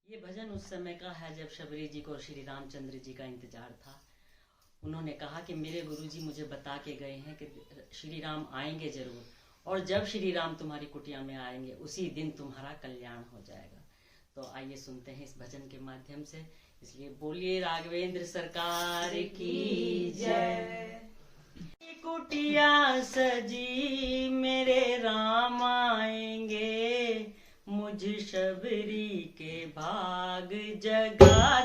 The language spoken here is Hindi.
ये भजन उस समय का है जब शबरी जी को और श्री रामचंद्र जी का इंतजार था। उन्होंने कहा कि मेरे गुरुजी मुझे बता के गए हैं कि श्री राम आएंगे जरूर, और जब श्री राम तुम्हारी कुटिया में आएंगे उसी दिन तुम्हारा कल्याण हो जाएगा। तो आइए सुनते हैं इस भजन के माध्यम से। इसलिए बोलिए राघवेंद्र सरकार की जय। कुटिया सजी मेरे राम आएंगे, मुझ शबरी के भाग जगा